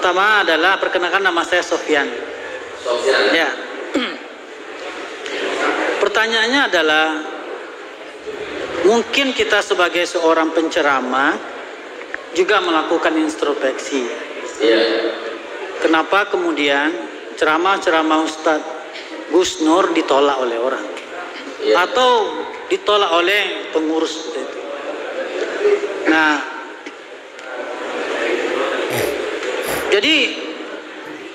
pertama adalah perkenalkan, nama saya Sofyan. Sofyan. Ya. Pertanyaannya adalah, mungkin kita sebagai seorang penceramah juga melakukan introspeksi. Iya. Kenapa kemudian ceramah-ceramah Ustadz Gus Nur ditolak oleh orang? Iya. Atau ditolak oleh pengurus seperti itu. Nah, jadi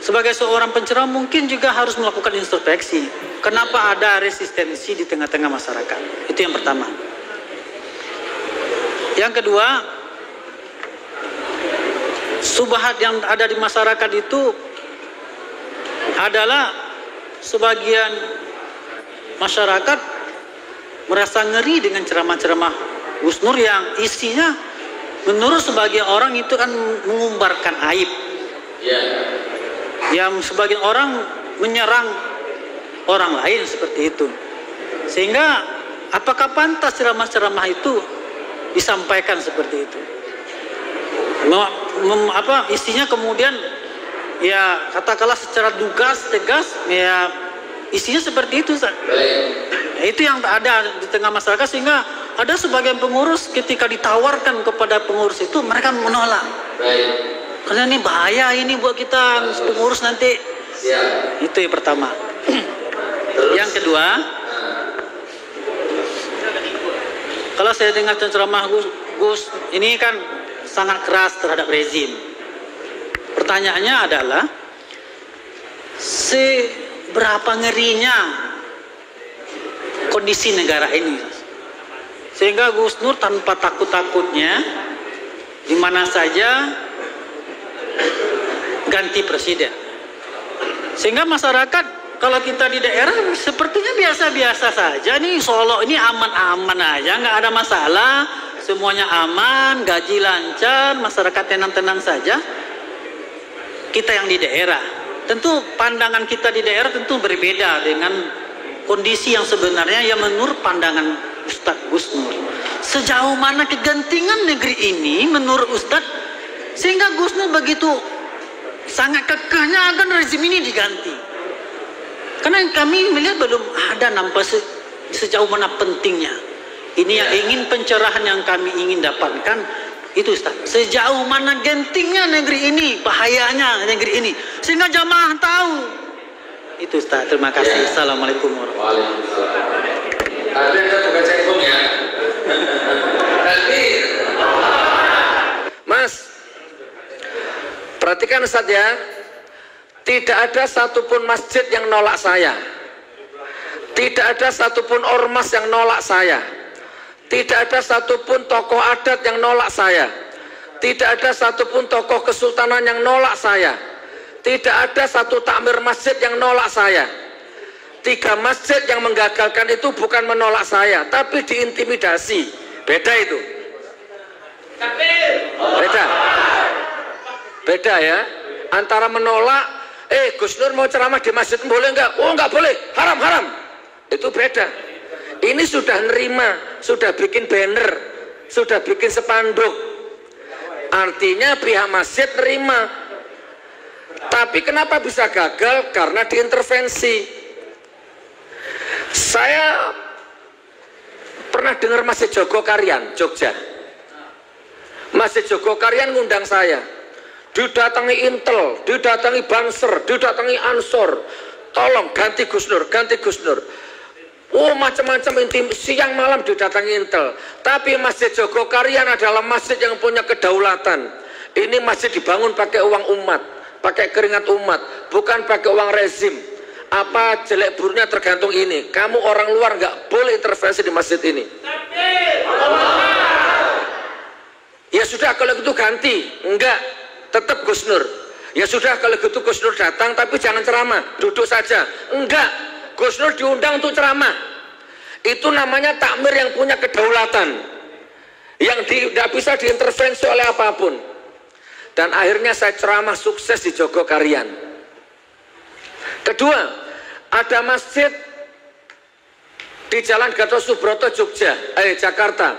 sebagai seorang penceramah mungkin juga harus melakukan introspeksi. Kenapa ada resistensi di tengah-tengah masyarakat? Itu yang pertama. Yang kedua, subhat yang ada di masyarakat itu adalah sebagian masyarakat merasa ngeri dengan ceramah-ceramah Gus Nur yang isinya menurut sebagian orang itu kan mengumbarkan aib. Iya. Yang sebagian orang menyerang orang lain seperti itu. Sehingga apakah pantas ceramah-ceramah itu disampaikan seperti itu? Isinya kemudian ya katakanlah secara tegas ya isinya seperti itu. Ya, itu yang ada di tengah masyarakat, sehingga ada sebagian pengurus ketika ditawarkan kepada pengurus itu mereka menolak. Karena ini bahaya ini buat kita pengurus nanti. Siap. Itu yang pertama. Yang kedua, kalau saya dengar ceramah Gus ini kan sangat keras terhadap rezim. Pertanyaannya adalah, seberapa ngerinya kondisi negara ini sehingga Gus Nur tanpa takut-takutnya di mana saja ganti presiden, sehingga masyarakat kalau kita di daerah sepertinya biasa-biasa saja. Ini Solo ini aman-aman aja, nggak ada masalah, semuanya aman, gaji lancar, masyarakat tenang-tenang saja. Kita yang di daerah, tentu pandangan kita di daerah tentu berbeda dengan kondisi yang sebenarnya yang menurut pandangan Ustadz Gus Nur. Sejauh mana kegentingan negeri ini menurut Ustadz sehingga Gus Nur begitu sangat kekehnya agar rezim ini diganti? Karena kami melihat belum ada nampak sejauh mana pentingnya. Ini yang ingin pencerahan yang kami ingin dapatkan itu Ustaz. Sejauh mana gentingnya negeri ini, bahayanya negeri ini, sehingga jamaah tahu. Itu Ustaz. Terima kasih. Ya. Assalamualaikum warahmatullahi wabarakatuh. Tapi kita bukan cekung ya. Tapi Mas, perhatikan Ustaz ya. Tidak ada satupun masjid yang nolak saya. Tidak ada satupun ormas yang nolak saya. Tidak ada satupun tokoh adat yang nolak saya. Tidak ada satupun tokoh kesultanan yang nolak saya. Tidak ada satu takmir masjid yang nolak saya. 3 masjid yang menggagalkan itu bukan menolak saya, tapi diintimidasi. Beda itu. Beda. Beda ya. Antara menolak, Gus Nur mau ceramah di masjid boleh enggak? Oh enggak boleh, haram. Itu beda. Ini sudah nerima, sudah bikin banner, sudah bikin spanduk. Artinya pihak masjid nerima. Tapi kenapa bisa gagal? Karena diintervensi. Saya pernah dengar Masjid Jogokarian, Jogja. Masjid Jogokarian ngundang saya. Didatangi Intel, didatangi Banser, didatangi Ansor. Tolong ganti Gus Nur, ganti Gus Nur. Oh macam-macam intim, siang malam didatangi Intel. Tapi Masjid Jogokarian adalah masjid yang punya kedaulatan. Ini masjid dibangun pakai uang umat, pakai keringat umat, bukan pakai uang rezim. Apa jelek buruknya tergantung ini. Kamu orang luar nggak boleh intervensi di masjid ini. Ya sudah kalau gitu ganti. Enggak, tetap Gus Nur. Ya sudah kalau gitu Gus Nur datang tapi jangan ceramah, duduk saja. Enggak, Gus Nur diundang untuk ceramah. Itu namanya takmir yang punya kedaulatan, yang tidak bisa diintervensi oleh apapun. Dan akhirnya saya ceramah sukses di Jogokarian. Kedua, ada masjid di Jalan Gatot Subroto Jogja, Jakarta.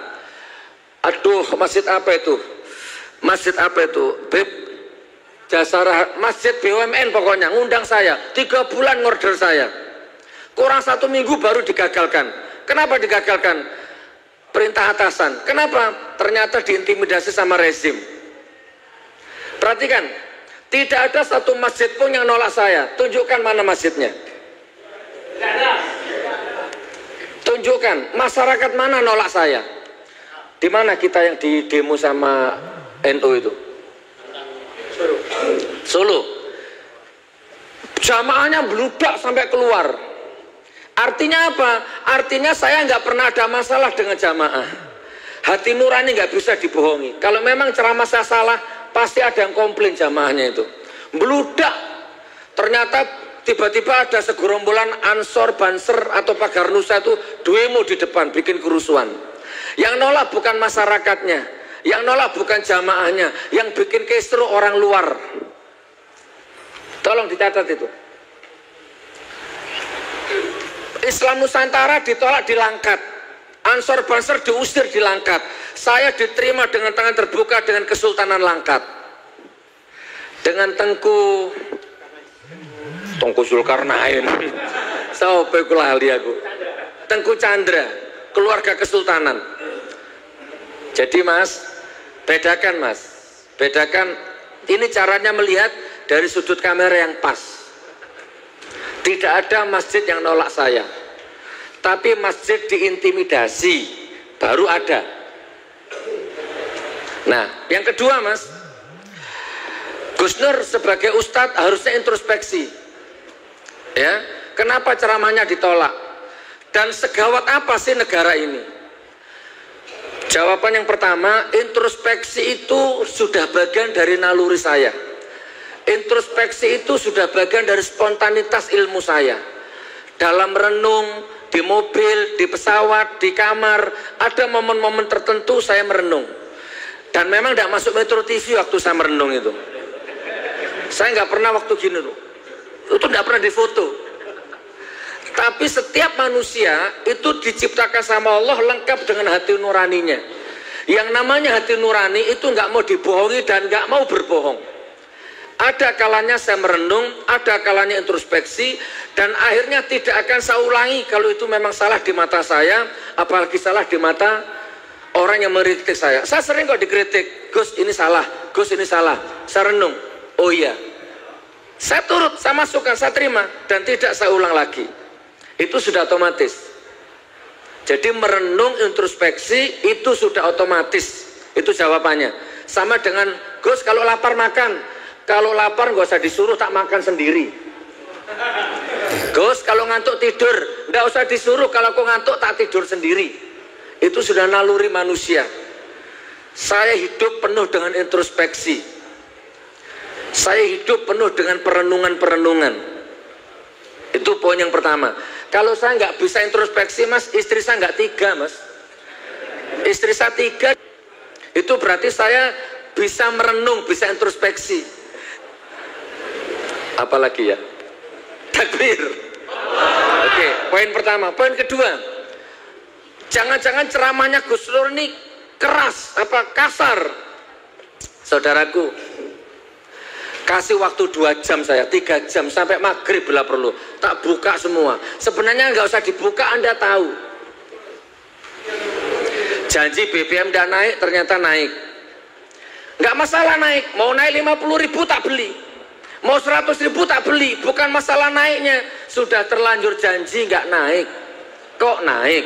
Aduh, masjid apa itu? Masjid apa itu? masjid BUMN pokoknya ngundang saya, 3 bulan ngorder saya, kurang 1 minggu baru digagalkan. Kenapa digagalkan? Perintah atasan. Kenapa? Ternyata diintimidasi sama rezim. Perhatikan, tidak ada satu masjid pun yang nolak saya. Tunjukkan mana masjidnya. Tunjukkan masyarakat mana nolak saya. Di mana kita yang di demo sama NU itu? Solo. Jamaahnya meludak sampai keluar. Artinya apa? Artinya saya nggak pernah ada masalah dengan jamaah. Hati nurani nggak bisa dibohongi. Kalau memang ceramah saya salah, pasti ada yang komplain jamaahnya itu. Meludak. Ternyata tiba-tiba ada segerombolan Ansor, Banser atau Pagar Nusa itu demo di depan, bikin kerusuhan. Yang nolak bukan masyarakatnya, yang nolak bukan jamaahnya, yang bikin kisruh orang luar. Tolong dicatat itu. Islam Nusantara ditolak di Langkat, Ansor Banser diusir di Langkat. Saya diterima dengan tangan terbuka dengan Kesultanan Langkat, dengan Tengku Zulkarnain. Sampai kula ahli aku. Tengku Chandra, keluarga kesultanan. Jadi Mas, bedakan Mas. Bedakan, ini caranya melihat dari sudut kamera yang pas. Tidak ada masjid yang nolak saya. Tapi masjid diintimidasi baru ada. Nah, yang kedua Mas, Gus Nur sebagai ustadz harusnya introspeksi. Ya, kenapa ceramahnya ditolak? Dan segawat apa sih negara ini? Jawaban yang pertama, introspeksi itu sudah bagian dari naluri saya. Introspeksi itu sudah bagian dari spontanitas ilmu saya. Dalam renung, di mobil, di pesawat, di kamar, ada momen-momen tertentu saya merenung. Dan memang tidak masuk Metro TV waktu saya merenung itu. Saya nggak pernah waktu gini tuh. Itu tidak pernah difoto. Tapi setiap manusia itu diciptakan sama Allah lengkap dengan hati nuraninya. Yang namanya hati nurani itu nggak mau dibohongi dan nggak mau berbohong. Ada kalanya saya merenung, ada kalanya introspeksi, dan akhirnya tidak akan saya ulangi kalau itu memang salah di mata saya, apalagi salah di mata orang yang mengkritik saya. Saya sering kok dikritik, Gus ini salah, Gus ini salah. Saya renung, oh iya. Saya turut, saya masukkan, saya terima, dan tidak saya ulang lagi. Itu sudah otomatis. Jadi merenung, introspeksi, itu sudah otomatis. Itu jawabannya. Sama dengan, Gus kalau lapar makan. Kalau lapar gak usah disuruh, tak makan sendiri. Gus kalau ngantuk tidur, gak usah disuruh, kalau aku ngantuk tak tidur sendiri. Itu sudah naluri manusia. Saya hidup penuh dengan introspeksi. Saya hidup penuh dengan perenungan-perenungan. Itu poin yang pertama. Kalau saya nggak bisa introspeksi Mas, istri saya nggak 3 Mas. Istri saya 3, itu berarti saya bisa merenung, bisa introspeksi. Apalagi ya? Takbir. Oke, poin pertama. Poin kedua, jangan-jangan ceramahnya Gus Nur ini keras, apa kasar. Saudaraku, kasih waktu 2 jam saya, 3 jam sampai maghrib bila perlu, tak buka semua. Sebenarnya nggak usah dibuka, Anda tahu. Janji BBM dan naik, ternyata naik. Nggak masalah naik, mau naik 50.000 tak beli. Mau 100.000 tak beli, bukan masalah naiknya. Sudah terlanjur janji nggak naik, kok naik.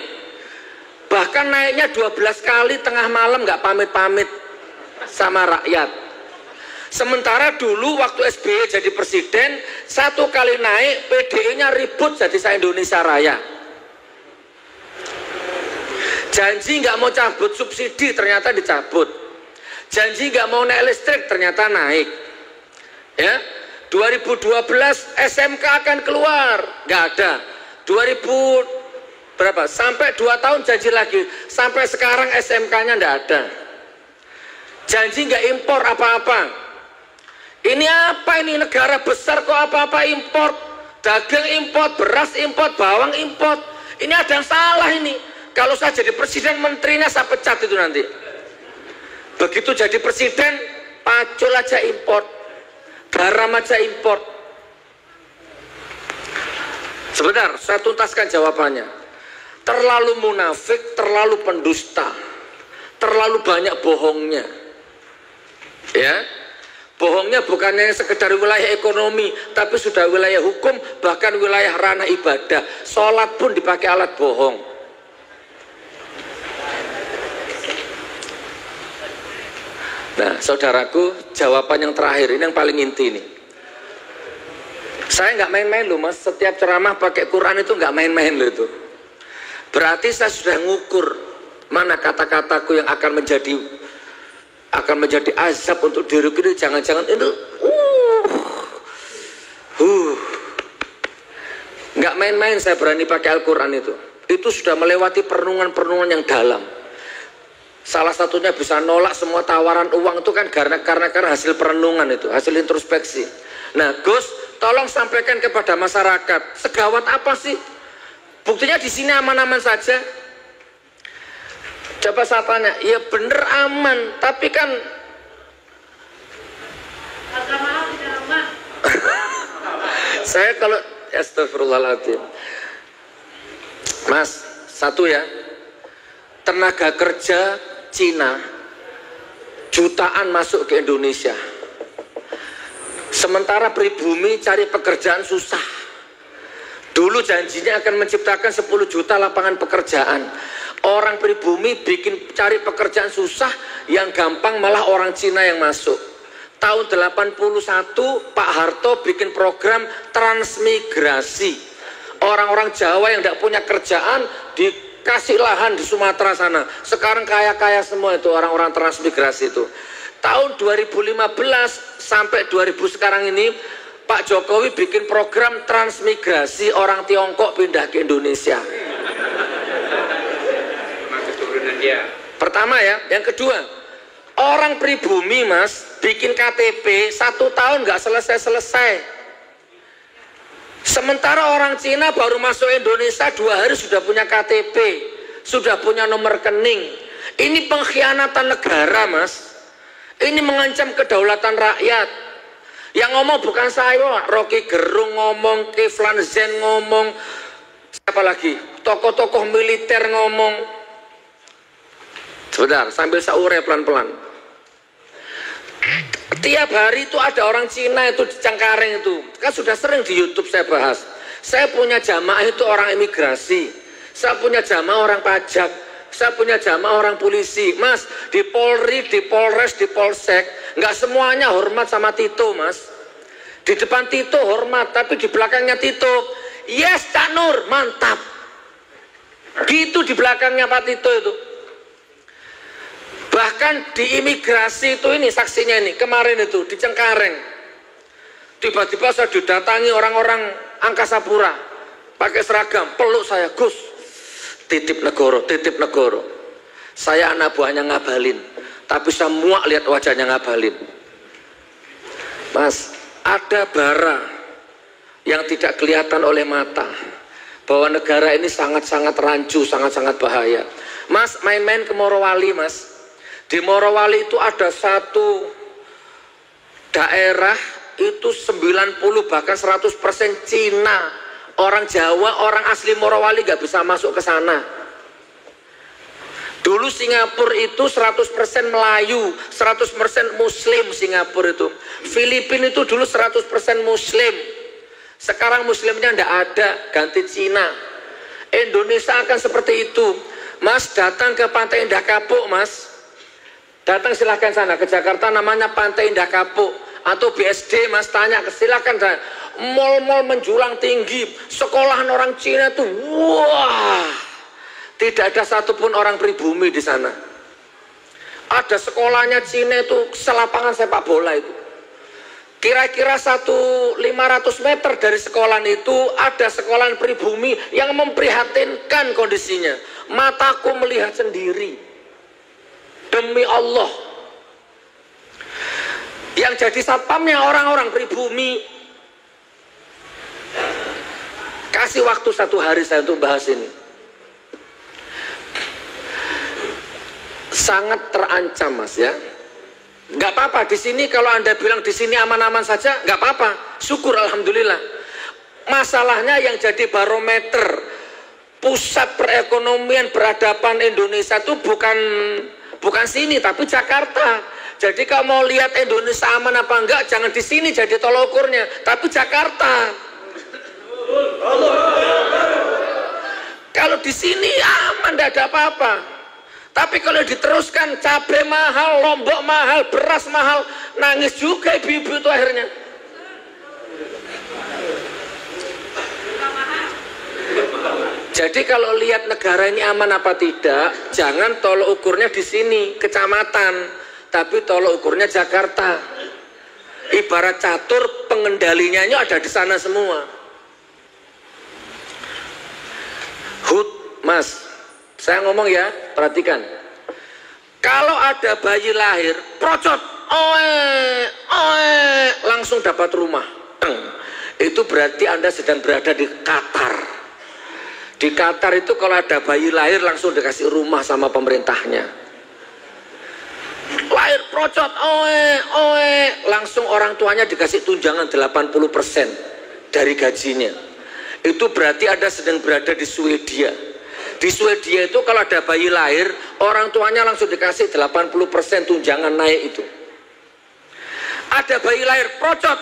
Bahkan naiknya 12 kali tengah malam nggak pamit-pamit sama rakyat. Sementara dulu waktu SBY jadi presiden, 1 kali naik PDI-nya ribut jadi se-Indonesia Raya. Janji nggak mau cabut subsidi, ternyata dicabut. Janji nggak mau naik listrik, ternyata naik. Ya, 2012 SMK akan keluar, nggak ada. 2000 berapa? Sampai 2 tahun janji lagi, sampai sekarang SMK-nya nggak ada. Janji nggak impor apa-apa. Ini apa ini, negara besar kok apa-apa impor? Dagang impor, beras impor, bawang impor. Ini ada yang salah ini. Kalau saya jadi presiden, menterinya saya pecat itu nanti. Begitu jadi presiden, pacul aja impor. Garam aja import. Sebentar, saya tuntaskan jawabannya. Terlalu munafik, terlalu pendusta, terlalu banyak bohongnya. Ya, bohongnya bukannya sekedar wilayah ekonomi, tapi sudah wilayah hukum, bahkan wilayah ranah ibadah. Sholat pun dipakai alat bohong. Nah, saudaraku, jawaban yang terakhir ini yang paling inti nih. Saya nggak main-main loh mas, setiap ceramah pakai Quran itu nggak main-main loh itu. Berarti saya sudah ngukur mana kata-kataku yang akan menjadi azab untuk diriku ini. Jangan-jangan itu nggak main-main saya berani pakai Al-Quran itu. Itu sudah melewati perenungan-perenungan yang dalam. Salah satunya bisa nolak semua tawaran uang itu kan karena hasil perenungan itu, hasil introspeksi. Nah, Gus, tolong sampaikan kepada masyarakat, segawat apa sih? Buktinya di sini aman-aman saja. Coba saya tanya, ya bener aman, tapi kan agama tidak aman. Saya kalau astagfirullahaladzim. Mas, satu ya, tenaga kerja Cina jutaan masuk ke Indonesia, sementara pribumi cari pekerjaan susah. Dulu janjinya akan menciptakan 10 juta lapangan pekerjaan. Orang pribumi bikin cari pekerjaan susah, yang gampang malah orang Cina yang masuk. Tahun 81 Pak Harto bikin program transmigrasi. Orang-orang Jawa yang tidak punya kerjaan dikasih lahan di Sumatera sana. Sekarang kaya-kaya semua itu orang-orang transmigrasi itu. Tahun 2015 sampai 2000 sekarang ini Pak Jokowi bikin program transmigrasi, orang Tiongkok pindah ke Indonesia. Pertama ya, yang kedua, orang pribumi mas bikin KTP 1 tahun nggak selesai-selesai. Sementara orang Cina baru masuk Indonesia 2 hari sudah punya KTP, sudah punya nomor rekening. Ini pengkhianatan negara mas. Ini mengancam kedaulatan rakyat. Yang ngomong bukan saya, Rocky Gerung ngomong, Kiflan Zen ngomong, siapa lagi? Tokoh-tokoh militer ngomong. Sebentar, sambil saya urai pelan-pelan. Tiap hari itu ada orang Cina itu di Cengkareng itu, kan sudah sering di YouTube saya bahas. Saya punya jamaah itu orang imigrasi, saya punya jamaah orang pajak, saya punya jamaah orang polisi. Mas, di Polri, di Polres, di Polsek, nggak semuanya hormat sama Tito mas. Di depan Tito hormat, tapi di belakangnya Tito, yes Cak Nur, mantap. Gitu di belakangnya Pak Tito itu. Bahkan di imigrasi itu ini saksinya ini kemarin itu di Cengkareng, tiba-tiba saya didatangi orang-orang Angkasa Pura pakai seragam, peluk saya, Gus, titip negoro, titip negoro. Saya anak buahnya Ngabalin, tapi saya muak lihat wajahnya Ngabalin. Mas, ada bara yang tidak kelihatan oleh mata, bahwa negara ini sangat-sangat rancu, sangat-sangat bahaya. Mas, main-main ke Morowali mas. Di Morowali itu ada satu daerah itu 90 bahkan 100% Cina. Orang Jawa, orang asli Morowali gak bisa masuk ke sana. Dulu Singapura itu 100% Melayu, 100% Muslim Singapura itu. Filipina itu dulu 100% Muslim. Sekarang Muslimnya ndak ada, ganti Cina. Indonesia akan seperti itu. Mas datang ke Pantai Indah Kapuk mas. Datang silahkan sana ke Jakarta, namanya Pantai Indah Kapuk atau BSD mas, tanya silahkan. Mall-mall menjulang tinggi, sekolahan orang Cina tuh wah, tidak ada satupun orang pribumi di sana. Ada sekolahnya Cina itu selapangan sepak bola itu. Kira-kira 500 meter dari sekolahan itu ada sekolahan pribumi yang memprihatinkan kondisinya. Mataku melihat sendiri. Demi Allah, yang jadi satpamnya orang-orang pribumi. Kasih waktu 1 hari saya untuk bahas ini. Sangat terancam mas ya. Nggak apa-apa di sini, kalau Anda bilang di sini aman-aman saja, nggak apa-apa. Syukur, alhamdulillah. Masalahnya yang jadi barometer pusat perekonomian peradaban Indonesia itu bukan sini, tapi Jakarta. Jadi kalau mau lihat Indonesia aman apa enggak, jangan di sini jadi tolok ukurnya, tapi Jakarta. Kalau di sini aman, tidak ada apa-apa. Tapi kalau diteruskan, cabai mahal, lombok mahal, beras mahal, nangis juga ibu-ibu itu akhirnya. Jadi kalau lihat negara ini aman apa tidak, jangan tolok ukurnya di sini, kecamatan, tapi tolok ukurnya Jakarta. Ibarat catur, pengendalinya ada di sana semua. Hud, Mas, saya ngomong ya, perhatikan. Kalau ada bayi lahir, procot, langsung dapat rumah. Itu berarti Anda sedang berada di Qatar. Di Qatar itu kalau ada bayi lahir langsung dikasih rumah sama pemerintahnya. Lahir procot, langsung orang tuanya dikasih tunjangan 80% dari gajinya. Itu berarti Anda sedang berada di Swedia. Di Swedia itu kalau ada bayi lahir, orang tuanya langsung dikasih 80% tunjangan naik itu. Ada bayi lahir, procot,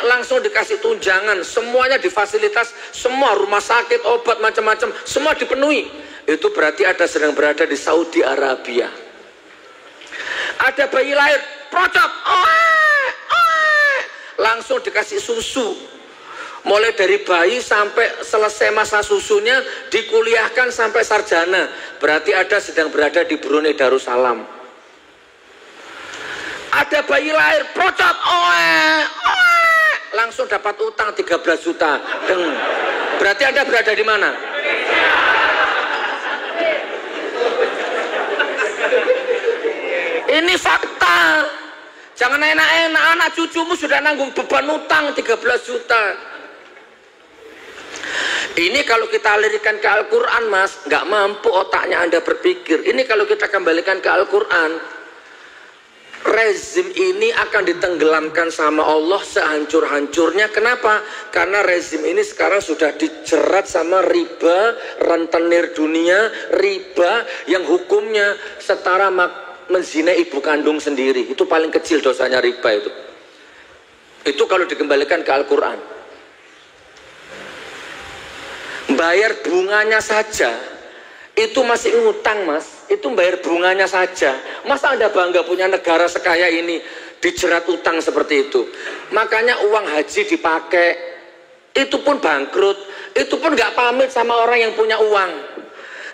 langsung dikasih tunjangan, semuanya difasilitas, semua rumah sakit, obat, macam-macam, semua dipenuhi. Itu berarti Anda sedang berada di Saudi Arabia. Ada bayi lahir, procot, langsung dikasih susu. Mulai dari bayi sampai selesai masa susunya, dikuliahkan sampai sarjana. Berarti Anda sedang berada di Brunei Darussalam. Ada bayi lahir, procot, langsung dapat utang 13 juta. Berarti Anda berada di mana? Ini fakta. Jangan enak-enak, anak cucumu sudah nanggung beban utang 13 juta. Ini kalau kita alirkan ke Al-Quran, Mas, nggak mampu otaknya Anda berpikir. Ini kalau kita kembalikan ke Al-Quran, rezim ini akan ditenggelamkan sama Allah sehancur-hancurnya. Kenapa? Karena rezim ini sekarang sudah dijerat sama riba, rentenir dunia, riba yang hukumnya setara menzinai ibu kandung sendiri. Itu paling kecil dosanya riba itu. Itu kalau dikembalikan ke Al-Quran. Bayar bunganya saja itu masih ngutang, Mas. Itu bayar bunganya saja. Masa Anda bangga punya negara sekaya ini dijerat utang seperti itu? Makanya uang haji dipakai, itu pun bangkrut, itu pun nggak pamit sama orang yang punya uang.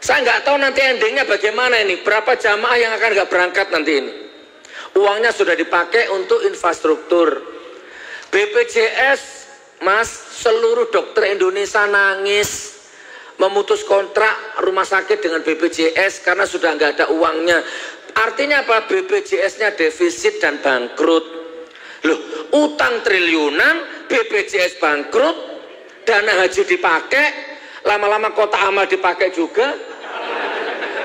Saya nggak tahu nanti endingnya bagaimana ini, berapa jamaah yang akan nggak berangkat nanti ini. Uangnya sudah dipakai untuk infrastruktur. BPJS, Mas, seluruh dokter Indonesia nangis memutus kontrak rumah sakit dengan BPJS karena sudah nggak ada uangnya. Artinya apa? BPJS-nya defisit dan bangkrut. Loh, utang triliunan, BPJS bangkrut, dana haji dipakai, lama-lama kota amal dipakai juga,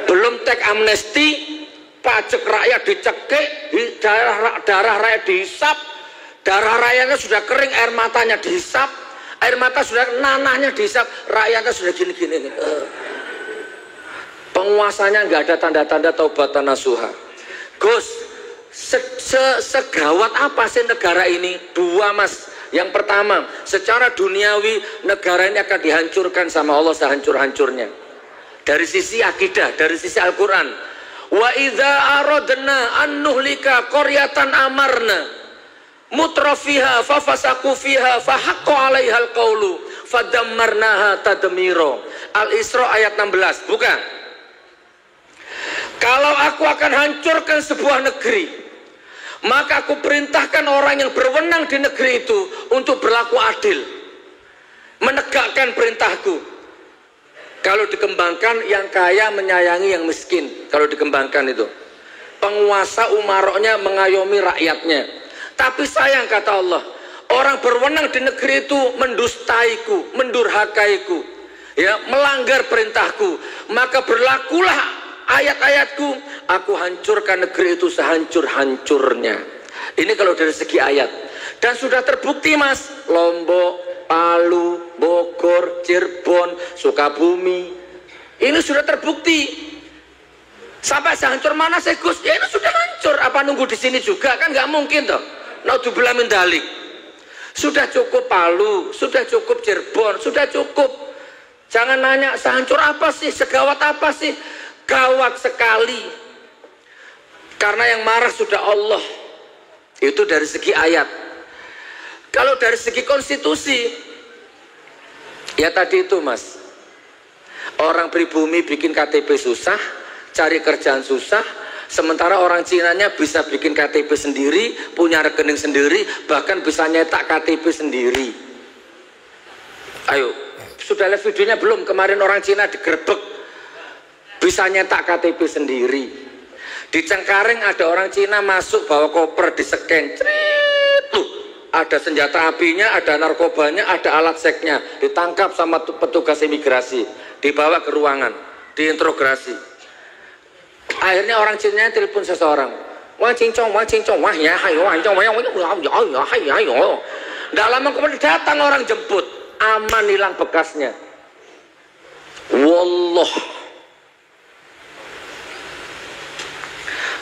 belum teks amnesti, pajak rakyat dicekik, darah rakyat dihisap, darah rakyatnya sudah kering, air matanya dihisap, air mata sudah nanahnya dihisap, rakyatnya sudah gini-gini. Penguasanya nggak ada tanda-tanda taubatan nasuha. Gus, segawat apa sih negara ini? Dua, Mas. Yang pertama, secara duniawi negara ini akan dihancurkan sama Allah sehancur-hancurnya. Dari sisi akidah, dari sisi Al-Quran. Wa idza aradna an nuhlika qaryatan amarna mutrafiha fafasaku fiha fahaqqa 'alaihal qaulu fadammarnaha tadmiro. Al-Isra ayat 16. Bukan. Kalau aku akan hancurkan sebuah negeri, maka aku perintahkan orang yang berwenang di negeri itu untuk berlaku adil, menegakkan perintahku. Kalau dikembangkan, yang kaya menyayangi yang miskin. Kalau dikembangkan itu, penguasa umaroknya mengayomi rakyatnya. Tapi sayang, kata Allah, orang berwenang di negeri itu mendustaiku, mendurhakaiku, ya, melanggar perintahku. Maka berlakulah ayat-ayatku, Aku hancurkan negeri itu sehancur-hancurnya. Ini kalau dari segi ayat. Dan sudah terbukti Mas, Lombok, Palu, Bogor, Cirebon, Sukabumi, ini sudah terbukti. Sampai sehancur mana sih Gus? Ya ini sudah hancur. Apa nunggu di sini juga? Kan nggak mungkin toh. Naudzubillah min dzalik. Sudah cukup Palu, sudah cukup Cirebon, sudah cukup. Jangan nanya sehancur apa sih, segawat apa sih? Gawat sekali. Karena yang marah sudah Allah. Itu dari segi ayat. Kalau dari segi konstitusi, ya tadi itu Mas. Orang pribumi bikin KTP susah, cari kerjaan susah, sementara orang Cinanya bisa bikin KTP sendiri, punya rekening sendiri, bahkan bisa nyetak KTP sendiri. Ayo, sudah lihat videonya belum? Kemarin orang Cina digerebek, bisa nyetak KTP sendiri. Di Cengkareng ada orang Cina masuk bawa koper, di-scan, tuh ada senjata apinya, ada narkobanya, ada alat seknya, ditangkap sama petugas imigrasi, dibawa ke ruangan, diinterogasi. Akhirnya orang Cina telepon seseorang, wah cincong, wah ya, hayo, hayo. Nggak lama kemudian datang orang jemput, aman hilang bekasnya. Wallah.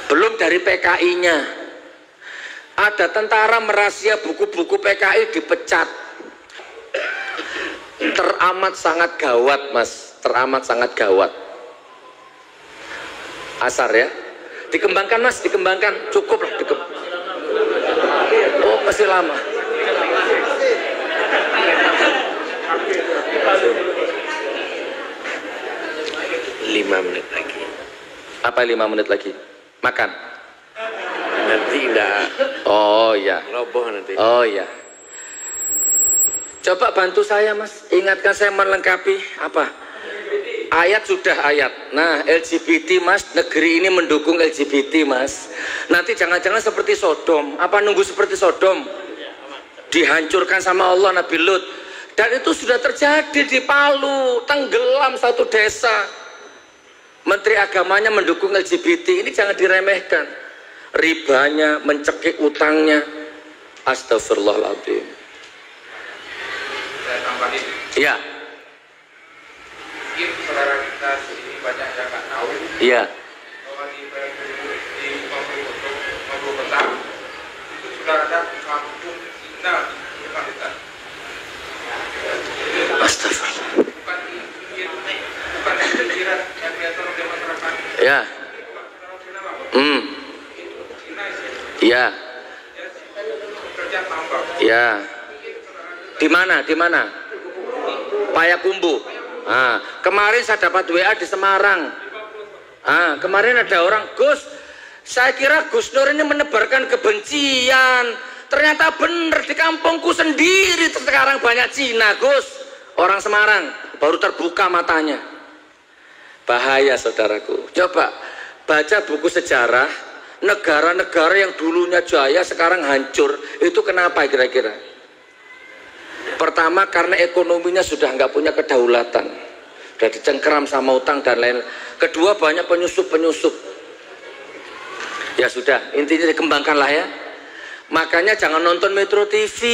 Belum dari PKI-nya. Ada tentara merahasia buku-buku PKI dipecat. Teramat sangat gawat Mas, teramat sangat gawat. Asar ya. Dikembangkan Mas, dikembangkan. Cukup lah. Oh masih lama. Lima menit lagi. Apa 5 menit lagi? Makan? Nanti enggak. Oh iya. Roboh nanti. Oh iya. Coba bantu saya Mas, ingatkan saya melengkapi apa? Ayat sudah ayat. Nah LGBT Mas, negeri ini mendukung LGBT Mas. Nanti jangan-jangan seperti Sodom. Apa nunggu seperti Sodom? Dihancurkan sama Allah Nabi Lut. Dan itu sudah terjadi di Palu, tenggelam satu desa. Menteri agamanya mendukung LGBT, ini jangan diremehkan. Ribanya, mencekik utangnya. Astagfirullahaladzim. Saya tambahin. Iya. Mungkin saudara kita sini banyak yang nggak tahu. Iya. Bahwa di Maluku Kota itu sudah ada kampung Cina di Pakistan. Astagfirullah. Bukan di pikiran yang diatur oleh masyarakat. Ya. Ya. Kerja tambang. Ya. Di mana? Di mana? Payakumbuh. Ah, kemarin saya dapat WA di Semarang. Ah, kemarin ada orang, Gus, saya kira Gus Nur ini menebarkan kebencian. Ternyata benar di kampungku sendiri sekarang banyak Cina, Gus. Orang Semarang baru terbuka matanya. Bahaya saudaraku. Coba baca buku sejarah negara-negara yang dulunya jaya sekarang hancur. Itu kenapa kira-kira? Pertama karena ekonominya sudah nggak punya kedaulatan, sudah dicengkeram sama utang dan lain. Kedua banyak penyusup-penyusup. Ya sudah, intinya dikembangkanlah ya. Makanya jangan nonton Metro TV.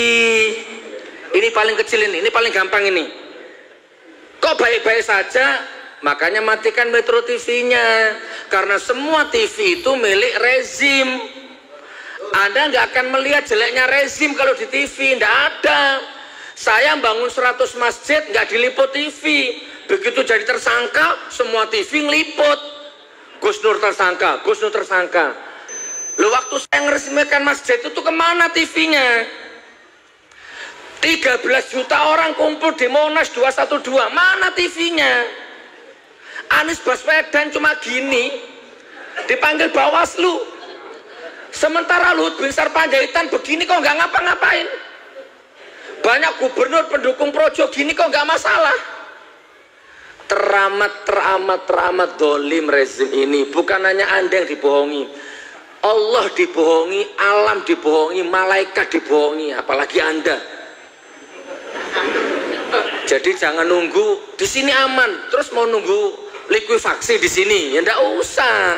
Ini paling kecil ini paling gampang ini. Kok baik-baik saja? Makanya matikan Metro TV-nya. Karena semua TV itu milik rezim. Anda nggak akan melihat jeleknya rezim kalau di TV, nggak ada. Saya bangun 100 masjid nggak diliput TV. Begitu jadi tersangka, semua TV ngeliput. Gus Nur tersangka, Gus Nur tersangka. Loh, waktu saya meresmikan masjid itu kemana TV-nya? 13 juta orang kumpul di Monas 212, mana TV-nya? Anies Baswedan cuma gini, dipanggil Bawaslu. Sementara Luhut Binsar Panjaitan begini kok nggak ngapa-ngapain. Banyak gubernur pendukung Projo gini kok nggak masalah. Teramat dolim rezim ini. Bukan hanya Anda yang dibohongi, Allah dibohongi, alam dibohongi, malaikat dibohongi, apalagi Anda. Jadi jangan nunggu di sini aman, terus mau nunggu likuifaksi di sini, ya ndak usah.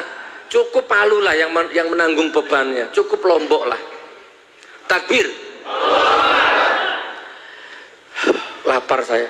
cukup Palu lah yang menanggung bebannya, cukup Lombok lah. Takbir. Lapar saya.